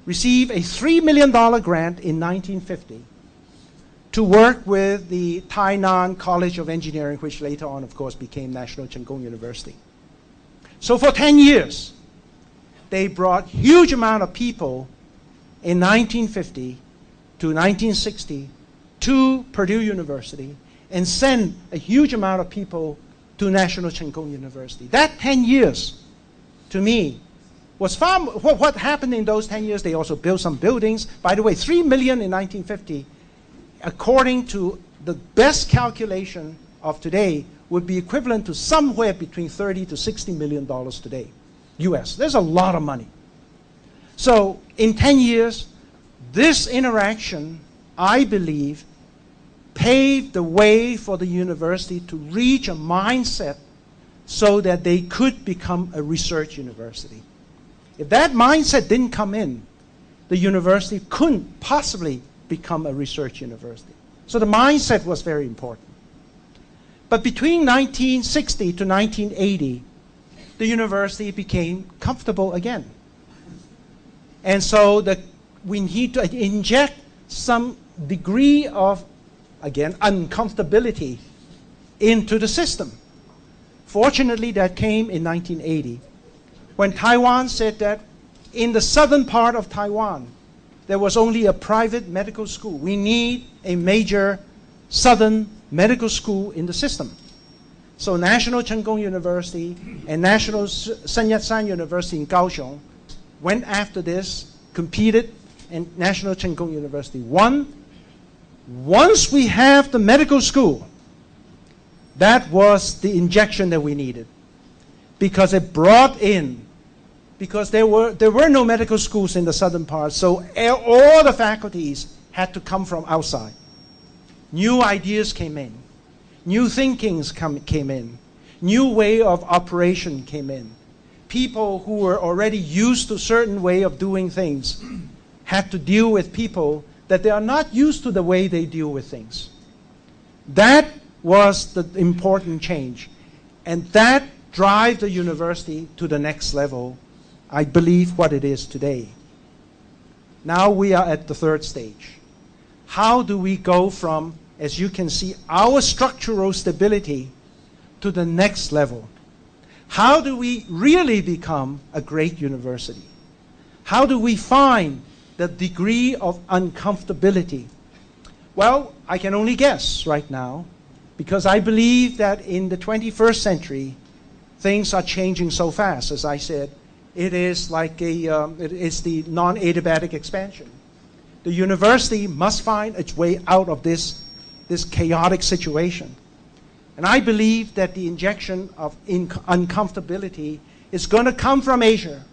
received a $3 million grant in 1950 to work with the Tainan College of Engineering, which later on, of course, became National Cheng Kung University. So for 10 years, they brought huge amount of people in 1950 to 1960 to Purdue University and sent a huge amount of people to National Cheng Kung University. That 10 years, to me, was far. What happened in those 10 years? They also built some buildings. By the way, $3 million in 1950, according to the best calculation of today, would be equivalent to somewhere between $30 to $60 million today, US. There's a lot of money. So in 10 years, this interaction, I believe, paved the way for the university to reach a mindset so that they could become a research university. If that mindset didn't come in, the university couldn't possibly become a research university. So the mindset was very important. But between 1960 to 1980, the university became comfortable again. And so we need to inject some degree of, again, uncomfortability into the system. Fortunately, that came in 1980, when Taiwan said that in the southern part of Taiwan, there was only a private medical school. We need a major southern medical school in the system. So National Cheng Kung University and National Sun Yat-sen University in Kaohsiung went after this, competed, and National Cheng Kung University won. Once we have the medical school, that was the injection that we needed, because it brought in, because there were no medical schools in the southern part, so all the faculties had to come from outside. New ideas came in, new thinkings came in, new way of operation came in. People who were already used to a certain way of doing things had to deal with people that they are not used to the way they deal with things. That was the important change. And that drive the university to the next level, I believe, what it is today. Now we are at the third stage. How do we go from, as you can see, our structural stability to the next level? How do we really become a great university? How do we find the degree of uncomfortability? Well, I can only guess right now, because I believe that in the 21st century, things are changing so fast. As I said, it is like it is the non-adiabatic expansion. The university must find its way out of this chaotic situation. And I believe that the injection of uncomfortability is going to come from Asia,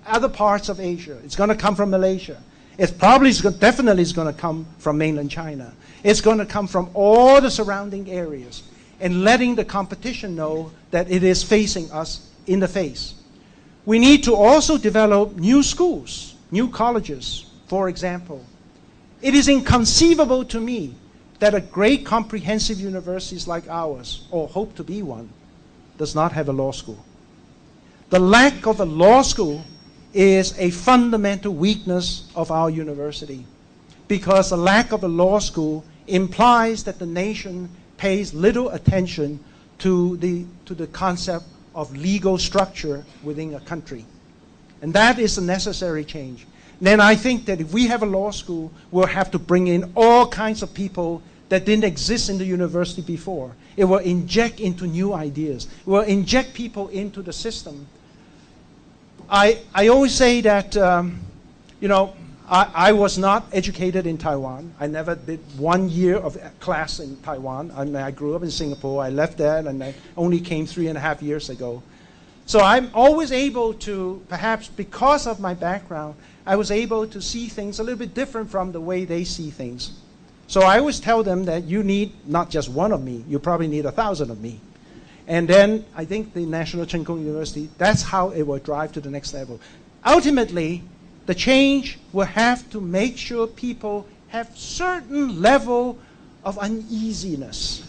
other parts of Asia. It's going to come from Malaysia. It's probably, definitely is going to come from mainland China. It's going to come from all the surrounding areas, and letting the competition know that it is facing us in the face. We need to also develop new schools, new colleges, for example. It is inconceivable to me that a great comprehensive university like ours, or hope to be one, does not have a law school. The lack of a law school is a fundamental weakness of our university, because the lack of a law school implies that the nation pays little attention to the concept of legal structure within a country. And that is a necessary change. Then I think that if we have a law school, we'll have to bring in all kinds of people that didn't exist in the university before. It will inject into new ideas. It will inject people into the system. I always say that, I was not educated in Taiwan. I never did 1 year of class in Taiwan. I grew up in Singapore. I left there, and I only came 3.5 years ago. So I'm always able to, perhaps because of my background, I was able to see things a little bit different from the way they see things. So I always tell them that you need not just one of me, you probably need 1,000 of me. And then I think the National Cheng Kung University, that's how it will drive to the next level. Ultimately, the change will have to make sure people have certain level of uneasiness.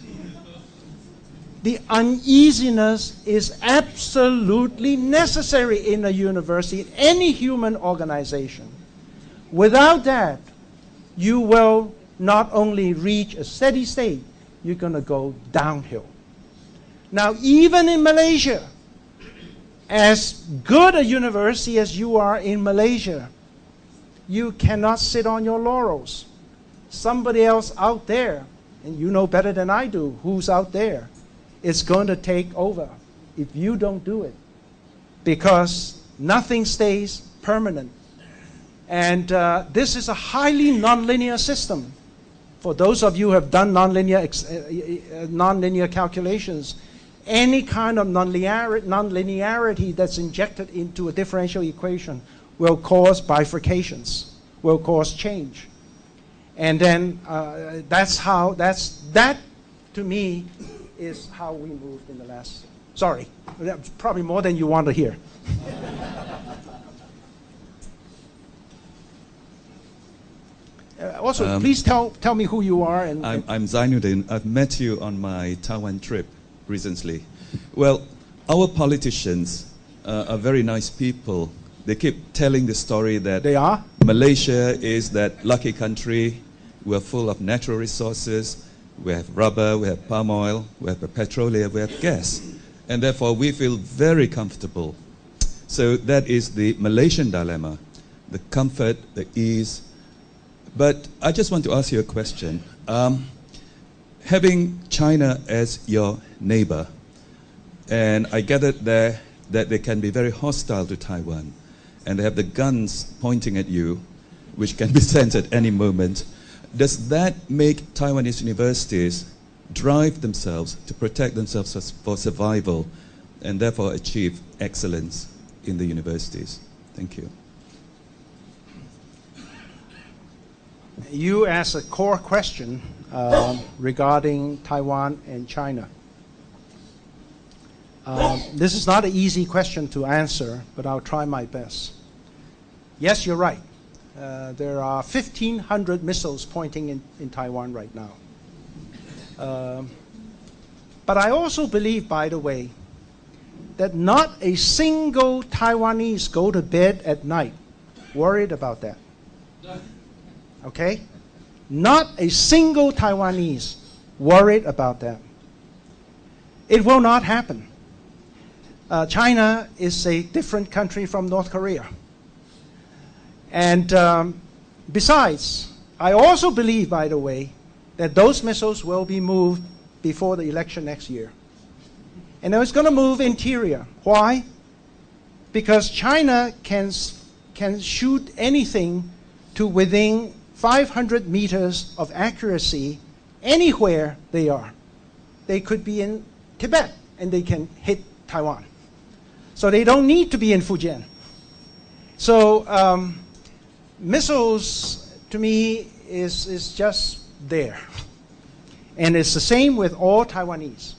The uneasiness is absolutely necessary in a university, in any human organization. Without that, you will not only reach a steady state, you're going to go downhill. Now, even in Malaysia, as good a university as you are in Malaysia, you cannot sit on your laurels. Somebody else out there, and you know better than I do who's out there, is going to take over if you don't do it, because nothing stays permanent. And this is a highly nonlinear system. For those of you who have done nonlinear calculations, any kind of nonlinearity that's injected into a differential equation will cause bifurcations, will cause change. And then that to me is how we moved in the last, sorry, that's probably more than you want to hear. Also, please tell me who you are. I'm Zainuddin. I've met you on my Taiwan trip recently. Well, our politicians are very nice people. They keep telling the story that they are? Malaysia is that lucky country. We're full of natural resources. We have rubber, we have palm oil, we have petroleum, we have gas. And therefore, we feel very comfortable. So that is the Malaysian dilemma, the comfort, the ease. But I just want to ask you a question. Having China as your neighbor, and I gather there that they can be very hostile to Taiwan, and they have the guns pointing at you, which can be sent at any moment. Does that make Taiwanese universities drive themselves to protect themselves for survival and therefore achieve excellence in the universities? Thank you. You asked a core question regarding Taiwan and China. This is not an easy question to answer, but I'll try my best. Yes, you're right. There are 1,500 missiles pointing in Taiwan right now. But I also believe, by the way, that not a single Taiwanese go to bed at night worried about that. Okay? Not a single Taiwanese worried about that. It will not happen. China is a different country from North Korea. And besides, I also believe, by the way, that those missiles will be moved before the election next year. And it's going to move interior. Why? Because China can shoot anything to within 500 meters of accuracy anywhere they are. They could be in Tibet and they can hit Taiwan. So they don't need to be in Fujian. So missiles, to me, is just there. And it's the same with all Taiwanese.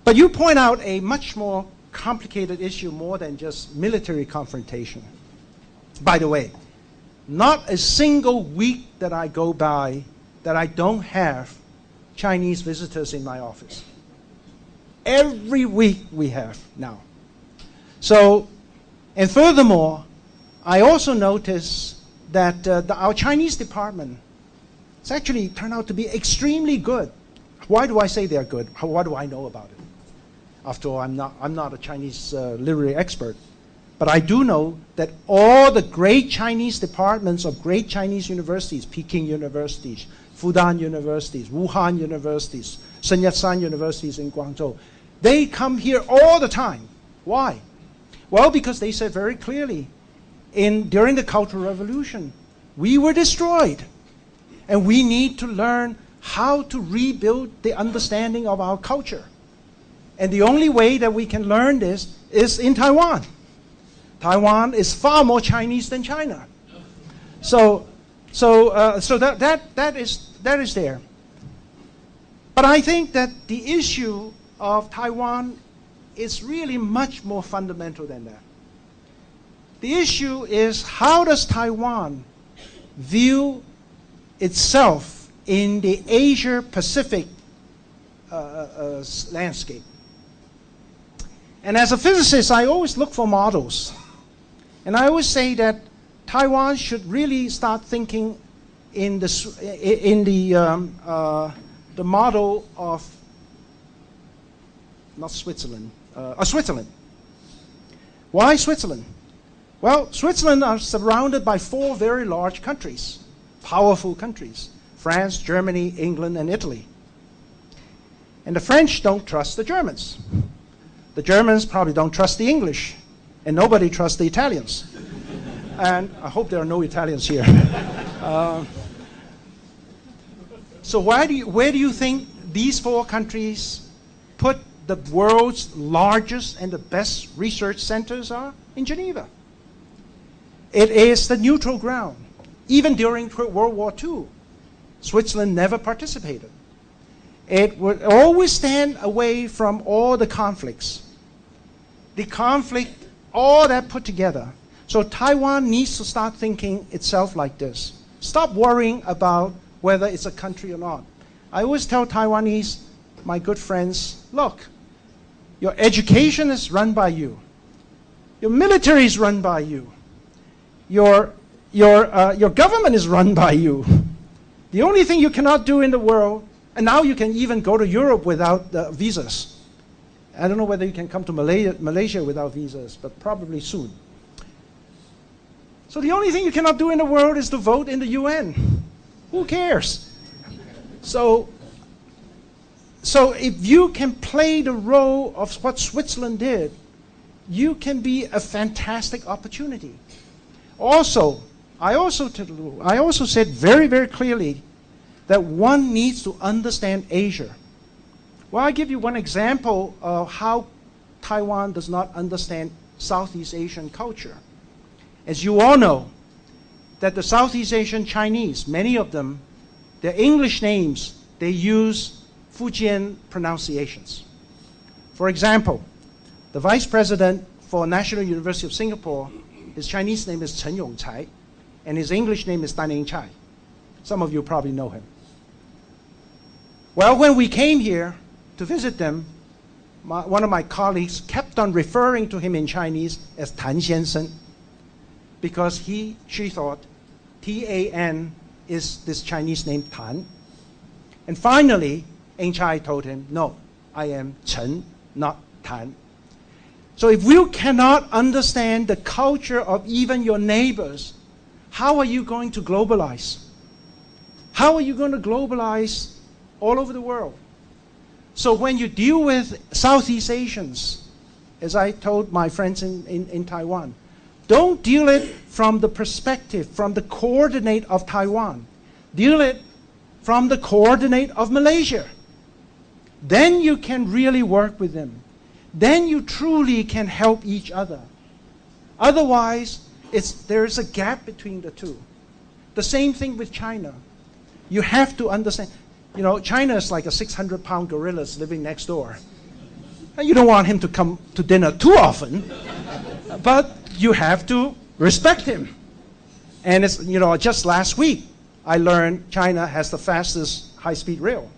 But you point out a much more complicated issue, more than just military confrontation. By the way, not a single week that I go by that I don't have Chinese visitors in my office. Every week we have now. So, and furthermore, I also notice that our Chinese department has actually turned out to be extremely good. Why do I say they're good? What do I know about it? After all, I'm not a Chinese literary expert. But I do know that all the great Chinese departments of great Chinese universities, Peking universities, Fudan universities, Wuhan universities, Sun Yat-sen universities in Guangzhou, they come here all the time. Why? Well, because they said very clearly, during the Cultural Revolution, we were destroyed. And we need to learn how to rebuild the understanding of our culture. And the only way that we can learn this is in Taiwan. Taiwan is far more Chinese than China. So that is there. But I think that the issue of Taiwan is really much more fundamental than that. The issue is, how does Taiwan view itself in the Asia-Pacific landscape? And as a physicist, I always look for models. And I always say that Taiwan should really start thinking in the model of not Switzerland, Switzerland. Why Switzerland? Well, Switzerland are surrounded by 4 very large countries, powerful countries: France, Germany, England, and Italy. And the French don't trust the Germans. The Germans probably don't trust the English, and nobody trusts the Italians. And I hope there are no Italians here. So where do you think these 4 countries put the world's largest and the best research centers are? In Geneva. It is the neutral ground. Even during World War II, Switzerland never participated. It would always stand away from all the conflicts. The conflict, all that put together. So Taiwan needs to start thinking itself like this. Stop worrying about whether it's a country or not. I always tell Taiwanese, my good friends, look, your education is run by you. Your military is run by you. Your government is run by you. The only thing you cannot do in the world, and now you can even go to Europe without visas. I don't know whether you can come to Malaysia without visas, but probably soon. So the only thing you cannot do in the world is to vote in the UN. Who cares? So if you can play the role of what Switzerland did, you can be a fantastic opportunity. Also, I also said very, very clearly that one needs to understand Asia. Well, I'll give you one example of how Taiwan does not understand Southeast Asian culture. As you all know, that the Southeast Asian Chinese, many of them, their English names, they use Fujian pronunciations. For example, the Vice President for National University of Singapore, his Chinese name is Chen Yongcai, and his English name is Dan Ying-chai. Some of you probably know him. Well, when we came here to visit them, one of my colleagues kept on referring to him in Chinese as Tan Xiansheng, because she thought T-A-N is this Chinese name Tan. And finally, Ying-chai told him, no, I am Chen, not Tan. So if you cannot understand the culture of even your neighbors, how are you going to globalize? How are you going to globalize all over the world? So when you deal with Southeast Asians, as I told my friends in Taiwan, don't deal it from the perspective, from the coordinate of Taiwan. Deal it from the coordinate of Malaysia. Then you can really work with them. Then you truly can help each other. Otherwise, there is a gap between the two. The same thing with China. You have to understand, you know, China is like a 600-pound gorilla living next door. And you don't want him to come to dinner too often, but you have to respect him. And it's, you know, just last week, I learned China has the fastest high-speed rail.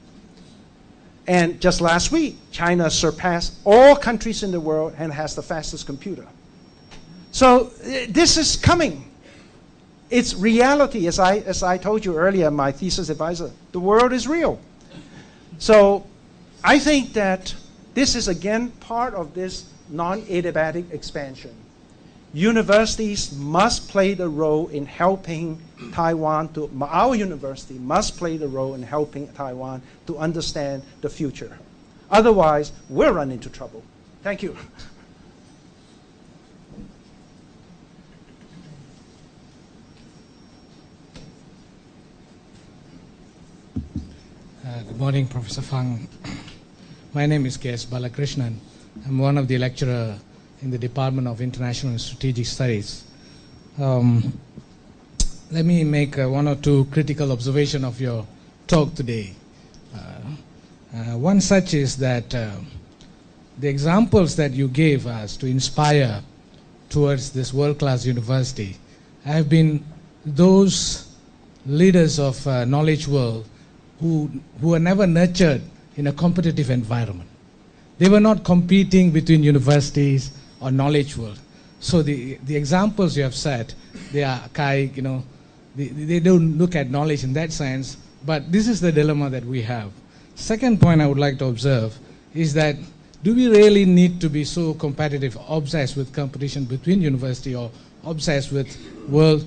And just last week, China surpassed all countries in the world and has the fastest computer. So this is coming. It's reality. As I told you earlier, my thesis advisor, the world is real. So I think that this is again part of this non-adiabatic expansion. Universities must play the role in helping Taiwan our university must play the role in helping Taiwan to understand the future. Otherwise, we'll run into trouble. Thank you. Good morning, Professor Feng. My name is K.S. Balakrishnan. I'm one of the lecturers in the Department of International and Strategic Studies. Let me make one or two critical observations of your talk today. One such is that the examples that you gave us to inspire towards this world-class university have been those leaders of knowledge world who were never nurtured in a competitive environment. They were not competing between universities or knowledge world. So the examples you have set, they are archaic, they don't look at knowledge in that sense, but this is the dilemma that we have. Second point I would like to observe is that do we really need to be so competitive, obsessed with competition between university or obsessed with world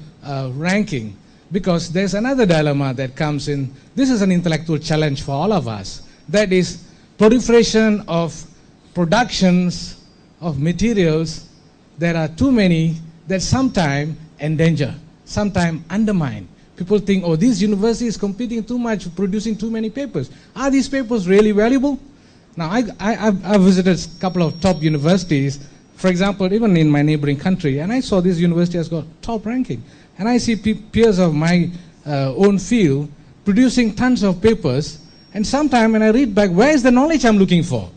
ranking? Because there's another dilemma that comes in. This is an intellectual challenge for all of us. That is proliferation of productions of materials that are too many that sometimes endanger, sometimes undermine. People think, oh, this university is competing too much, producing too many papers. Are these papers really valuable? Now, I visited a couple of top universities, for example, even in my neighboring country, and I saw this university has got top ranking. And I see peers of my own field producing tons of papers, and sometimes when I read back, where is the knowledge I'm looking for?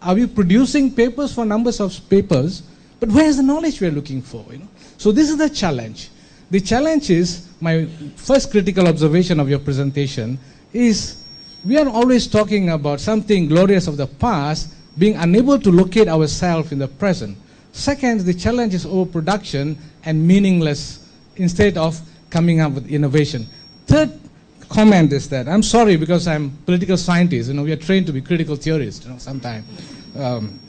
Are we producing papers for numbers of papers, but where is the knowledge we're looking for? So this is the challenge. The challenge is, my first critical observation of your presentation is, we are always talking about something glorious of the past, being unable to locate ourselves in the present. Second, the challenge is overproduction and meaningless instead of coming up with innovation. Third comment is that, I'm sorry because I'm political scientist, we are trained to be critical theorists, sometimes. Some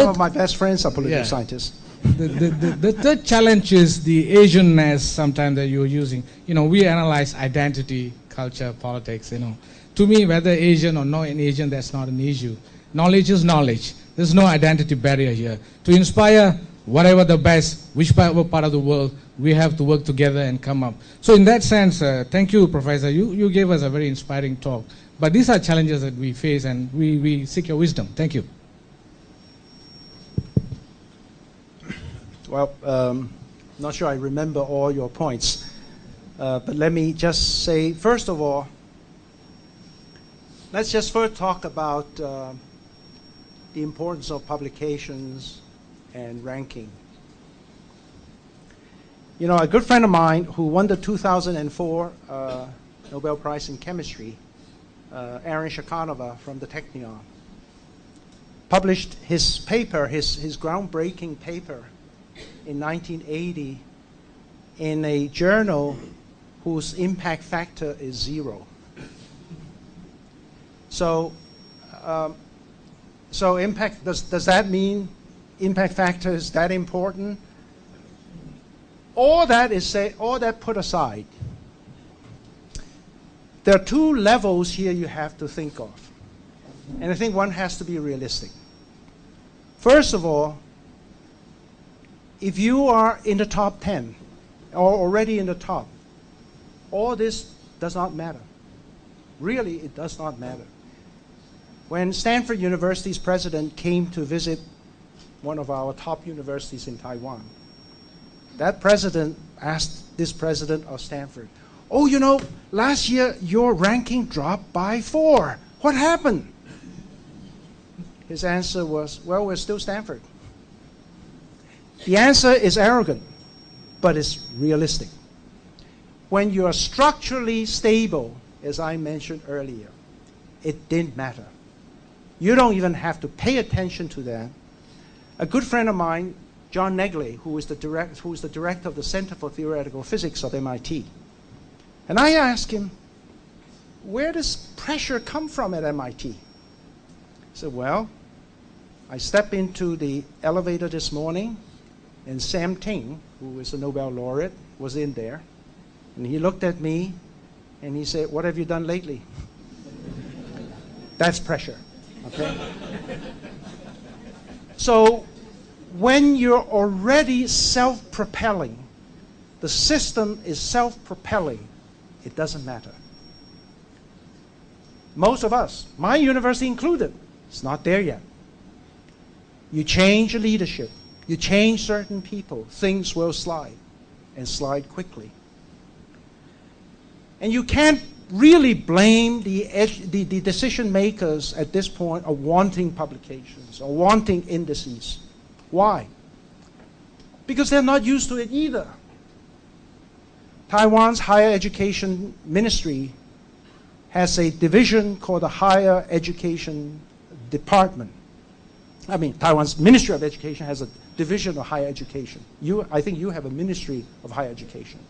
of my best friends are political scientists. The third challenge is the Asianness sometimes that you're using. We analyze identity, culture, politics, To me, whether Asian or not Asian, that's not an issue. Knowledge is knowledge. There's no identity barrier here. To inspire whatever the best, whichever part of the world, we have to work together and come up. So in that sense, thank you, Professor. You gave us a very inspiring talk. But these are challenges that we face, and we seek your wisdom. Thank you. Well, not sure I remember all your points. But let me just say, first of all, let's just first talk about the importance of publications and ranking. A good friend of mine who won the 2004 Nobel Prize in Chemistry, Aaron Shakhanova from the Technion, published his paper, his groundbreaking paper in 1980 in a journal whose impact factor is 0. So impact, does that mean impact factor is that important? All that put aside, there are two levels here you have to think of. And I think one has to be realistic. First of all, if you are in the top 10 or already in the top, all this does not matter. Really, it does not matter. When Stanford University's president came to visit one of our top universities in Taiwan, that president asked this president of Stanford, oh, last year your ranking dropped by 4. What happened? His answer was, well, we're still Stanford. The answer is arrogant, but it's realistic. When you are structurally stable, as I mentioned earlier, it didn't matter. You don't even have to pay attention to that. A good friend of mine, John Negley, who is the director of the Center for Theoretical Physics of MIT, and I asked him, where does pressure come from at MIT? He said, well, I stepped into the elevator this morning, and Sam Ting, who is a Nobel laureate, was in there. And he looked at me, and he said, what have you done lately? That's pressure, okay? So when you're already self-propelling, the system is self-propelling, it doesn't matter. Most of us, my university included, it's not there yet. You change leadership, you change certain people, things will slide, and slide quickly. And you can't really blame the decision makers at this point of wanting publications or wanting indices. Why? Because they're not used to it either. Taiwan's higher education ministry has a division called the Higher Education Department. I mean, Taiwan's Ministry of Education has a division of higher education. I think you have a Ministry of Higher Education.